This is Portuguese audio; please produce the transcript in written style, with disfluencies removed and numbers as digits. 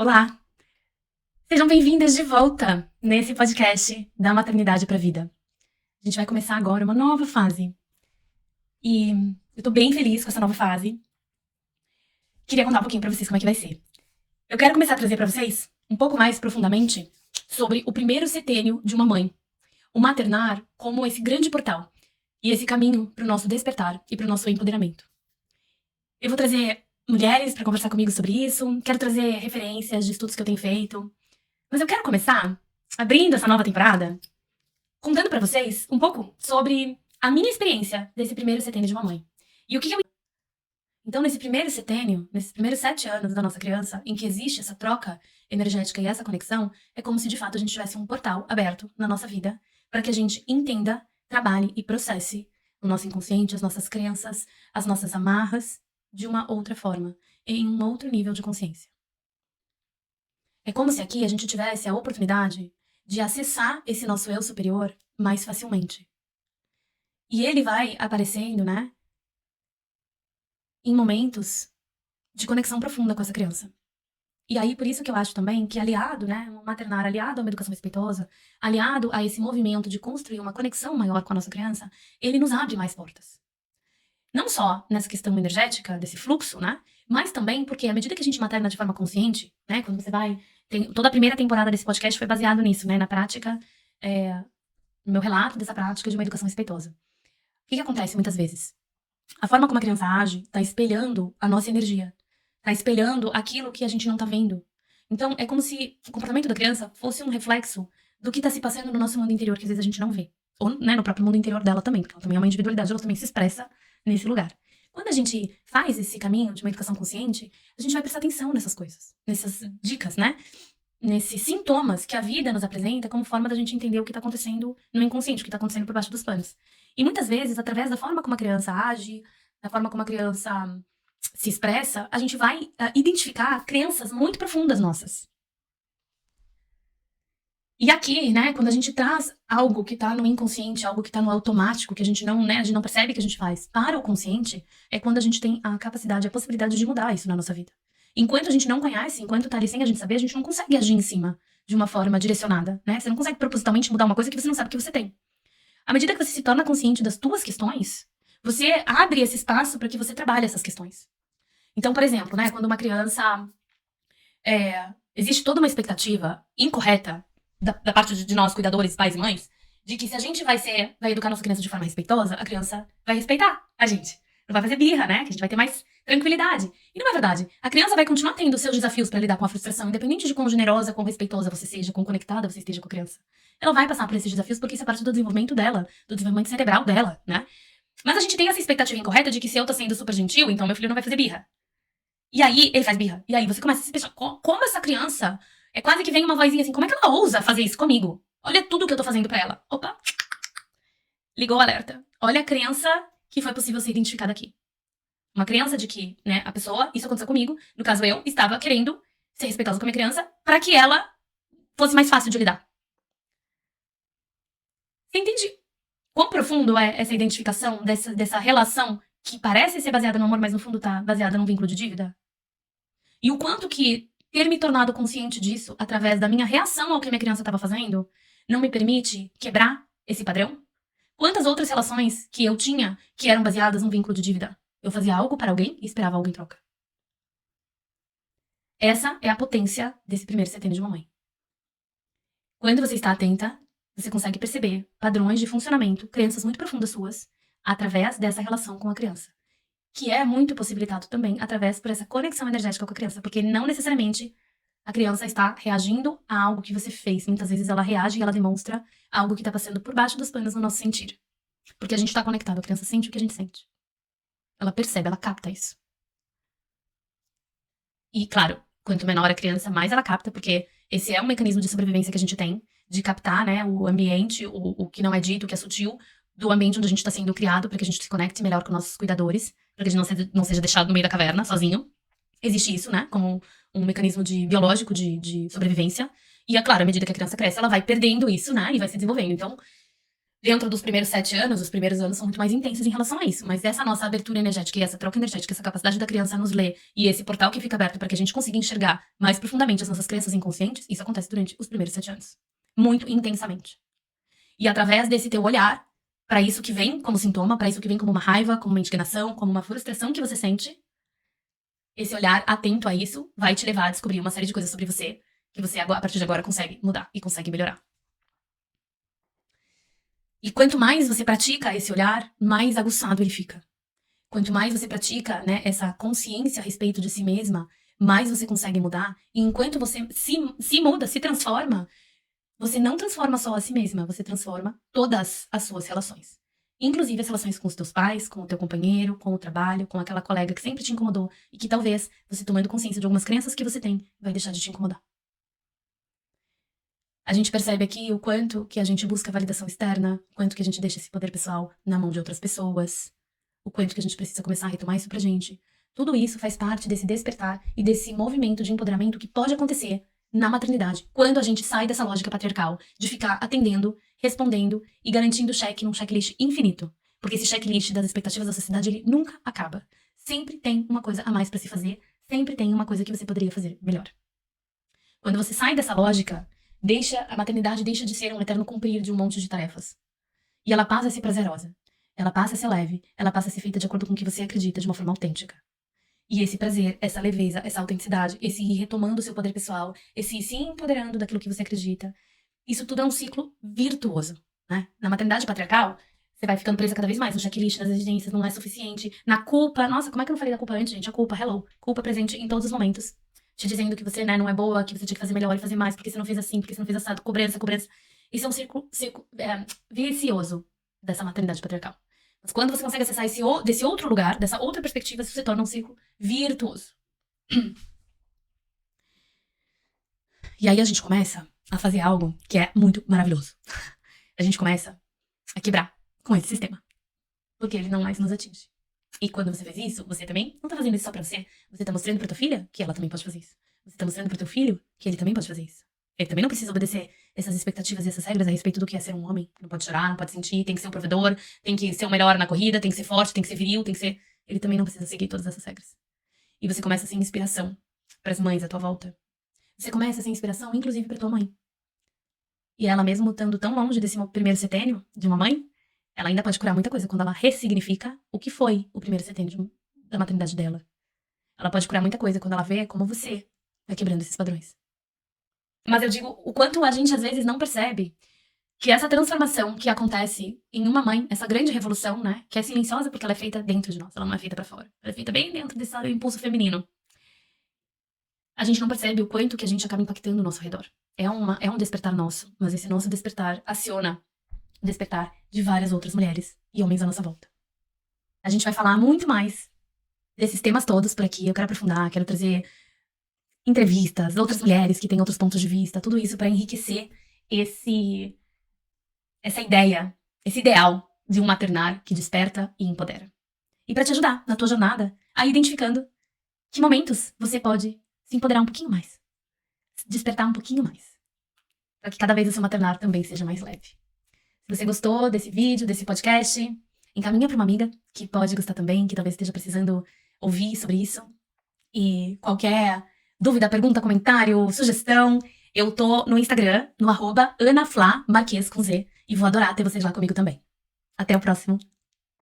Olá, sejam bem-vindas de volta nesse podcast da Maternidade para a Vida. A gente vai começar agora uma nova fase e eu tô bem feliz com essa nova fase. Queria contar um pouquinho para vocês como é que vai ser. Eu quero começar a trazer para vocês um pouco mais profundamente sobre o primeiro setênio de uma mãe, o maternar como esse grande portal e esse caminho para o nosso despertar e para o nosso empoderamento. Eu vou trazer mulheres para conversar comigo sobre isso, quero trazer referências de estudos que eu tenho feito. Mas eu quero começar abrindo essa nova temporada, contando pra vocês um pouco sobre a minha experiência desse primeiro setênio de mamãe. E o que eu... Então, nesse primeiro setênio, nesses primeiros 7 anos da nossa criança, em que existe essa troca energética e essa conexão, é como se de fato a gente tivesse um portal aberto na nossa vida para que a gente entenda, trabalhe e processe o nosso inconsciente, as nossas crenças, as nossas amarras de uma outra forma, em um outro nível de consciência. É como se aqui a gente tivesse a oportunidade de acessar esse nosso eu superior mais facilmente. E ele vai aparecendo, né, em momentos de conexão profunda com essa criança. E aí, por isso que eu acho também que aliado, né, um maternar aliado a uma educação respeitosa, aliado a esse movimento de construir uma conexão maior com a nossa criança, ele nos abre mais portas. Não só nessa questão energética, desse fluxo, né, mas também porque à medida que a gente materna de forma consciente, né, quando você vai... toda a primeira temporada desse podcast foi baseado nisso, né, na prática, no meu relato dessa prática de uma educação respeitosa. O que acontece muitas vezes? A forma como a criança age está espelhando a nossa energia, está espelhando aquilo que a gente não está vendo. Então, é como se o comportamento da criança fosse um reflexo do que está se passando no nosso mundo interior, que às vezes a gente não vê. Ou, né, no próprio mundo interior dela também, porque ela também é uma individualidade, ela também se expressa nesse lugar. Quando a gente faz esse caminho de uma educação consciente, a gente vai prestar atenção nessas coisas, nessas dicas, né? Nesses sintomas que a vida nos apresenta como forma da gente entender o que está acontecendo no inconsciente, o que está acontecendo por baixo dos panos. E muitas vezes, através da forma como a criança age, da forma como a criança se expressa, a gente vai identificar crenças muito profundas nossas. E aqui, né, quando a gente traz algo que tá no inconsciente, algo que tá no automático, que a gente não percebe que a gente faz, para o consciente, é quando a gente tem a capacidade, a possibilidade de mudar isso na nossa vida. Enquanto a gente não conhece, enquanto tá ali sem a gente saber, a gente não consegue agir em cima de uma forma direcionada, né? Você não consegue propositalmente mudar uma coisa que você não sabe que você tem. À medida que você se torna consciente das tuas questões, você abre esse espaço para que você trabalhe essas questões. Então, por exemplo, né, quando uma criança... existe toda uma expectativa incorreta da parte de nós, cuidadores, pais e mães, de que se a gente vai educar nossa criança de forma respeitosa, a criança vai respeitar a gente. Não vai fazer birra, né? Que a gente vai ter mais tranquilidade. E não é verdade. A criança vai continuar tendo seus desafios para lidar com a frustração, independente de quão generosa, quão respeitosa você seja, quão conectada você esteja com a criança. Ela vai passar por esses desafios porque isso é parte do desenvolvimento dela, do desenvolvimento cerebral dela, né? Mas a gente tem essa expectativa incorreta de que se eu tô sendo super gentil, então meu filho não vai fazer birra. E aí ele faz birra. E aí você começa a se pensar, como essa criança... É quase que vem uma vozinha assim, como é que ela ousa fazer isso comigo? Olha tudo que eu tô fazendo pra ela. Opa! Ligou o alerta. Olha a crença que foi possível ser identificada aqui. Uma crença de que, né, a pessoa, isso aconteceu comigo, no caso eu, estava querendo ser respeitosa com a minha criança pra que ela fosse mais fácil de lidar. Você entende quão profundo é essa identificação dessa relação que parece ser baseada no amor, mas no fundo tá baseada num vínculo de dívida? E o quanto que ter me tornado consciente disso através da minha reação ao que a minha criança estava fazendo não me permite quebrar esse padrão? Quantas outras relações que eu tinha que eram baseadas num vínculo de dívida? Eu fazia algo para alguém e esperava algo em troca. Essa é a potência desse primeiro setembro de mamãe. Quando você está atenta, você consegue perceber padrões de funcionamento, crenças muito profundas suas, através dessa relação com a criança. Que é muito possibilitado também através por essa conexão energética com a criança, porque não necessariamente a criança está reagindo a algo que você fez. Muitas vezes ela reage e ela demonstra algo que está passando por baixo dos panos no nosso sentir. Porque a gente está conectado, a criança sente o que a gente sente. Ela percebe, ela capta isso. E, claro, quanto menor a criança, mais ela capta, porque esse é um mecanismo de sobrevivência que a gente tem, de captar, né, o ambiente, o que não é dito, o que é sutil, do ambiente onde a gente está sendo criado, para que a gente se conecte melhor com nossos cuidadores, para que a gente não seja deixado no meio da caverna, sozinho. Existe isso, né, como um mecanismo biológico de sobrevivência. E, é claro, à medida que a criança cresce, ela vai perdendo isso, né, e vai se desenvolvendo. Então, Dentro dos primeiros 7 anos, os primeiros anos são muito mais intensos em relação a isso, mas essa nossa abertura energética e essa troca energética, essa capacidade da criança nos ler e esse portal que fica aberto para que a gente consiga enxergar mais profundamente as nossas crenças inconscientes, isso acontece durante os primeiros 7 anos. Muito intensamente. E através desse teu olhar para isso que vem como sintoma, para isso que vem como uma raiva, como uma indignação, como uma frustração que você sente, esse olhar atento a isso vai te levar a descobrir uma série de coisas sobre você que você, a partir de agora, consegue mudar e consegue melhorar. E quanto mais você pratica esse olhar, mais aguçado ele fica. Quanto mais você pratica, né, essa consciência a respeito de si mesma, mais você consegue mudar. E enquanto você se muda, se transforma, você não transforma só a si mesma, você transforma todas as suas relações. Inclusive as relações com os teus pais, com o teu companheiro, com o trabalho, com aquela colega que sempre te incomodou e que talvez você tomando consciência de algumas crenças que você tem, vai deixar de te incomodar. A gente percebe aqui o quanto que a gente busca validação externa, o quanto que a gente deixa esse poder pessoal na mão de outras pessoas, o quanto que a gente precisa começar a retomar isso pra gente. Tudo isso faz parte desse despertar e desse movimento de empoderamento que pode acontecer na maternidade, quando a gente sai dessa lógica patriarcal de ficar atendendo, respondendo e garantindo cheque num checklist infinito. Porque esse checklist das expectativas da sociedade, ele nunca acaba. Sempre tem uma coisa a mais pra se fazer, sempre tem uma coisa que você poderia fazer melhor. Quando você sai dessa lógica, a maternidade deixa de ser um eterno cumprir de um monte de tarefas. E ela passa a ser prazerosa. Ela passa a ser leve. Ela passa a ser feita de acordo com o que você acredita, de uma forma autêntica. E esse prazer, essa leveza, essa autenticidade, esse ir retomando o seu poder pessoal, esse ir se empoderando daquilo que você acredita, isso tudo é um ciclo virtuoso, né? Na maternidade patriarcal, você vai ficando presa cada vez mais no checklist, nas exigências, não é suficiente, na culpa. Nossa, como é que eu não falei da culpa antes, gente? A culpa, hello. Culpa presente em todos os momentos. Te dizendo que você, né, não é boa, que você tinha que fazer melhor e fazer mais, porque você não fez assim, porque você não fez assado, cobrança. Isso é um círculo vicioso dessa maternidade patriarcal. Mas quando você consegue acessar desse outro lugar, dessa outra perspectiva, isso se torna um círculo virtuoso. E aí a gente começa a fazer algo que é muito maravilhoso. A gente começa a quebrar com esse sistema. Porque ele não mais nos atinge. E quando você faz isso, você também não tá fazendo isso só pra você. Você tá mostrando pra tua filha que ela também pode fazer isso. Você tá mostrando pro teu filho que ele também pode fazer isso. Ele também não precisa obedecer essas expectativas e essas regras a respeito do que é ser um homem. Não pode chorar, não pode sentir, tem que ser um provedor, tem que ser o melhor na corrida, tem que ser forte, tem que ser viril, tem que ser... Ele também não precisa seguir todas essas regras. E você começa a ser inspiração pras mães à tua volta. Você começa a ser inspiração, inclusive pra tua mãe. E ela mesmo estando tão longe desse primeiro setênio de uma mãe, ela ainda pode curar muita coisa quando ela ressignifica o que foi o primeiro setênio da maternidade dela. Ela pode curar muita coisa quando ela vê como você vai quebrando esses padrões. Mas eu digo o quanto a gente às vezes não percebe que essa transformação que acontece em uma mãe, essa grande revolução, né, que é silenciosa porque ela é feita dentro de nós, ela não é feita pra fora. Ela é feita bem dentro desse impulso feminino. A gente não percebe o quanto que a gente acaba impactando o nosso redor. É um despertar nosso, mas esse nosso despertar aciona o despertar de várias outras mulheres e homens à nossa volta. A gente vai falar muito mais desses temas todos por aqui. Eu quero aprofundar, quero trazer entrevistas, outras mulheres que têm outros pontos de vista, tudo isso para enriquecer essa ideia, esse ideal de um maternar que desperta e empodera. E para te ajudar na tua jornada a ir identificando que momentos você pode se empoderar um pouquinho mais, despertar um pouquinho mais, para que cada vez o seu maternar também seja mais leve. Se você gostou desse vídeo, desse podcast, encaminha para uma amiga que pode gostar também, que talvez esteja precisando ouvir sobre isso. E qualquer dúvida, pergunta, comentário, sugestão, eu tô no Instagram, no @AnaFlaMarques com Z, e vou adorar ter vocês lá comigo também. Até o próximo